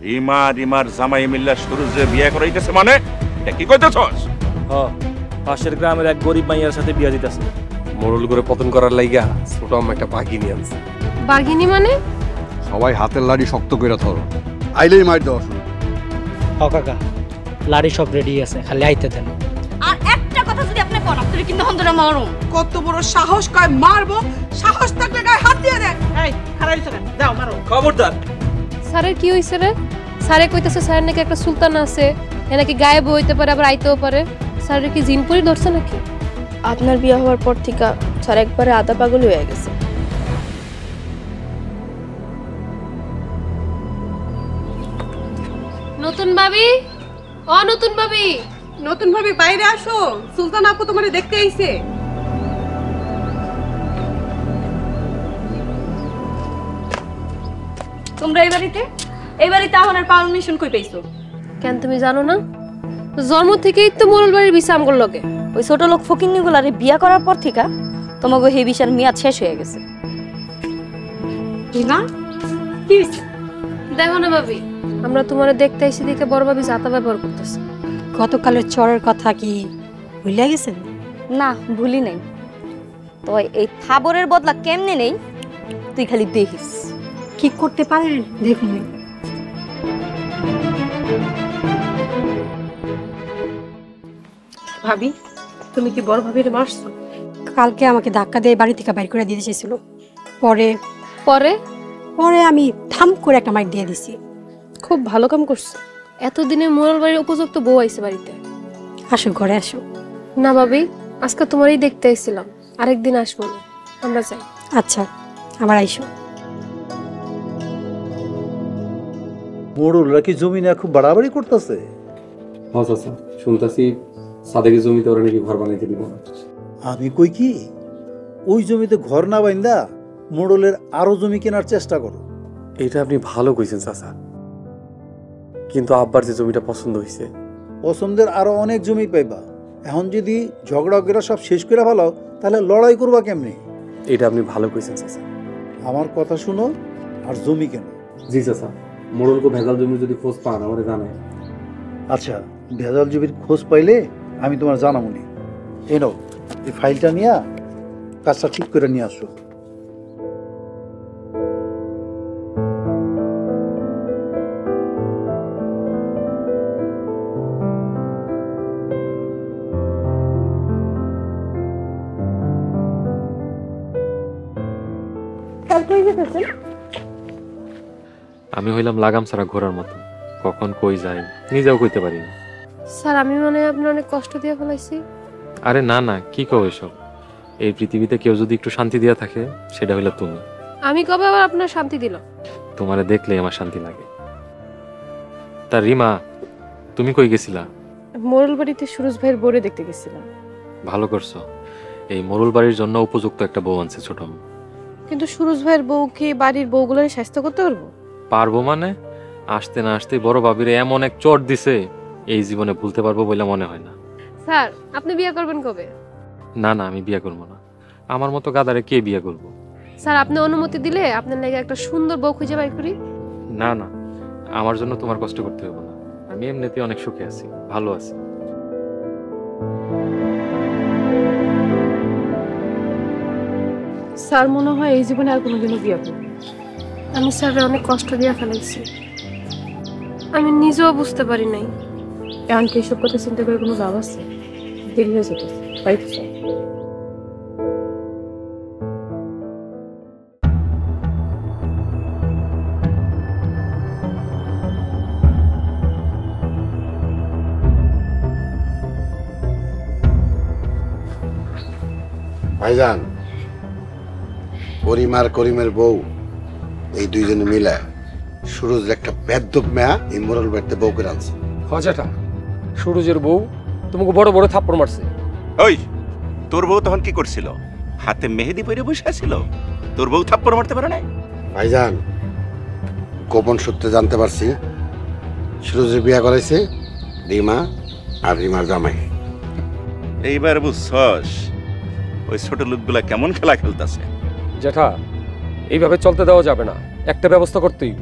রিমা রিমার জামাই মিল্লা সুরুজে বিয়ে করাইতেছে মানে এটা কি কইতেছস? পাশের গ্রামের এক গরিব মাইয়ার সাথে বিয়া দিতেছে। মোড়ল করে পতন করার লাইগা ছোট আম্মা একটা বাঘিনী আনছে। বাঘিনী মানে? সবাই হাতের লাড়ি শক্ত করে ধরো, আইলেই মার দেওয়া শুরু। কাকা লাড়ি সব রেডি আছে, খালি আইতে দেন। আর একটা কথা যদি আপনি কোন আপনি কিন্তু হন্দরা মারুম। কত বড় সাহস, কয় মারবো, সাহস থাকলে গায়ে হাত দিয়ে দেখ। এই খারাইছ কেন? দাও মারো। খবরদার। স্যারের কি হইছে রে? স্যারে কইতেছে স্যার নাকি একটা সুলতান আছে, এ নাকি গায়েব হইতে পারে আবার আইতেও পারে। স্যারের কি জিনপুরি ধরছে নাকি? আপনার বিয়ে হওয়ার পর থেকে স্যার একবারে আধা পাগল হয়ে গেছে। নতুন ভাবি, ও নতুন ভাবি, নতুন ভাবে বাইরে আসো, সুলতান আপু তোমারে দেখতে আইছে। তোমরা এই বাড়িতে আমার পারমিশন কই পাইছো? কেন তুমি জানো না? জন্ম থেকেই তো মোরল বাড়ির বিষা আমগোর লগে। ওই ছোট লোক ফকিন্নিগুলারে বিয়া করার পর থেকে তোমাকে হে বিষার মেয়াদ শেষ হয়ে গেছে। না কি হইছে? দেখো না ভাবি, আমরা তোমারে দেখতে আইছি দেখে বড় ভাবি যাতা ব্যবহার করতেছে। গতকালের চরের কথা কি ভুলে গেছেন? না ভুলি নাই, তো এই থাবরের বদলা কেমনে নেই তুই খালি দেখিস। কি করতে পারেন দেখুন। ভাবি তুমি কি বড় ভাবির মারছো? কালকে আমাকে ধাক্কা দিয়ে বাড়ি থেকে বাইর করে দিতে চাইছিল, পরে পরে পরে আমি থাম করে একটা মাইক দিয়ে দিছি। খুব ভালো কাম করছো, এতদিনে মোরল বাড়ির উপযুক্ত বউ আইছে বাড়িতে। আসো ঘরে আসো। না ভাবি, আজকে তোমারই দেখতে আইছিলাম, আরেকদিন আসবো না, আমরা যাই। আচ্ছা আবার আইসো। মোড়লরা কি জমি না খুব বাড়াবাড়ি করতেছে? হ্যাঁ চাচা, শুনতাছি সাদেকের জমিতে ওরা নাকি ঘর বানাইতে দিব না। আমি কই কি, ওই জমিতে ঘর না বাইন্দা মোড়লের আরো জমি কেনার চেষ্টা করো। এটা আপনি ভালো কইছেন চাচা, কিন্তু আব্বার যে জমিটা পছন্দ হয়েছে। পছন্দের আরো অনেক জমি পাইবা। এখন যদি ঝগড়া করে সব শেষ করে ফেলাও তাহলে লড়াই করবা কেমনি? এটা আপনি ভালো কইছেন চাচা। আমার কথা শুনো আর জমি কেন। জি চাচা, মোড়লকে ভেজাল জমি যদি খোঁজ পান আমারে জানাই। আচ্ছা, ভেজাল জমির খোঁজ পাইলে আমি তোমার জানাবনি। এই নাও, এই ফাইলটা নিয়ে কাজটা ঠিক করে নিয়ে আসো। আমি হইলাম লাগাম ছাড়া ঘোড়ার মতো, কখন কই যাই নিজেও কইতে পারি না। স্যার আমি মনে হয় আপনার অনেক কষ্ট দিয়ে ফেলাইছি। আরে না না, কি কও এসব? এই পৃথিবীতে কেউ যদি একটু শান্তি দিয়া থাকে সেটা হইলো তুমি। আমি কবে আবার আপনার শান্তি দিল? তোমারে দেখলেই আমার শান্তি লাগে। তা রিমা, তুমি কই গেছিলা? মোরল বাড়িতে সুরজ ভাইয়ের বোরে দেখতে গেছিলাম। ভালো করছো, এই মোরল বাড়ির জন্য উপযুক্ত একটা বউ আনছে ছোট। কিন্তু সুরজ ভাইয়ের বউ কি বাড়ির বউগুলোর স্বাস্থ্য করতে পারবো? পারবো মানে? আসতে না আসতে বড় ভাবিরে এমন এক চট দিছে, এই জীবনে ভুলতে পারবো বলে মনে হয় না। স্যার আপনি বিয়ে করবেন কবে? না না, আমি বিয়ে করবো না। আমার মতো গাদারে কে বিয়ে করবো? স্যার আপনি অনুমতি দিলে আপনার লাগে একটা সুন্দর বউ খুঁজে বাই করি। না না, আমার জন্য তোমার কষ্ট করতে হবে না, আমি এমনিতেই অনেক সুখে আছি, ভালো আছি। স্যার মনে হয় এই জীবনে আর কোনোদিনও বিয়ে করব। আমি স্যারের অনেক কষ্ট দিয়ে ফেলাইছি, আমি নিজেও বুঝতে পারি নাই। এমনকি এসব কথা চিন্তা করে কোনো লাভ আছে? দেরি হয়ে যেত, বাড়িতে চাই। ভাইজান, করিম আর করিমের বউ এই দুইজনে মিলে সুরজ একটা বেদ্যপ মেয়া এই মোরল বাড়িতে বউ করে আনছে। হজাটা সুরজের বউ তোমাকে বড় বড় থাপ্পড় মারছে। ওই তোর বউ তখন কি করছিল? হাতে মেহেদি পরে বসে আছিল, তোর বউ থাপ্পড় মারতে পারে না? ভাইজান, গোপন সূত্রে জানতে পারছি সুরজের বিয়ে করাইছে রিমা আর রিমার জামাই। এইবার বুঝছস ওই ছোট লোকগুলা কেমন খেলা খেলতেছে? জেঠা, এইভাবে চলতে দেওয়া যাবে না, একটা ব্যবস্থা করতেই।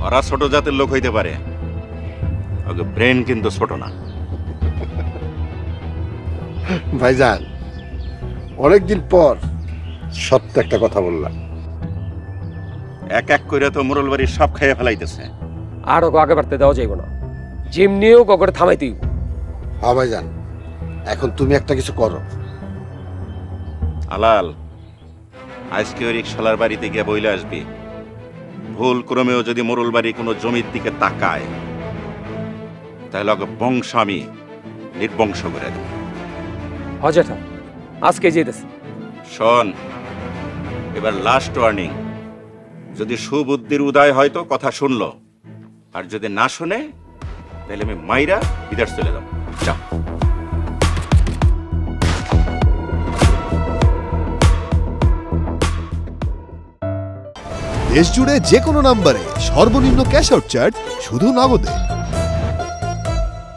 ওরা ছোট জাতের লোক হইতে পারে, ওকে ব্রেন কিন্তু ছোট না। ভাইজান অনেকদিন পর সত্য একটা কথা বললাম। এক এক করে তো মোরল বাড়ির সব খাইয়ে ফেলাইতেছে। আর ওকে আগে বাড়তে দেওয়া যাইব না, যেমনিও ওকে থামাইতেই হইব। হ্যাঁ ভাইজান, এখন তুমি একটা কিছু করো। আলাল, আজকে ওই রিক্সালার বাড়িতে গিয়ে বইলে আসবি, ভুল ক্রমেও যদি মোরল বাড়ি কোনো জমির দিকে তাকায় তাহলে ওকে বংশ আমি নির্বংশ করে দেব। হজেঠা আজকে যেতেছি। শোন, এবার লাস্ট ওয়ার্নিং, যদি সুবুদ্ধির উদয় হয়তো কথা শুনলো, আর যদি না শুনে তাহলে আমি মাইরা বিদেশ চলে যাব। যা। দেশ জুড়ে যে কোনো নম্বরে সর্বনিম্ন ক্যাশ আউট চার্জ শুধু নগদে।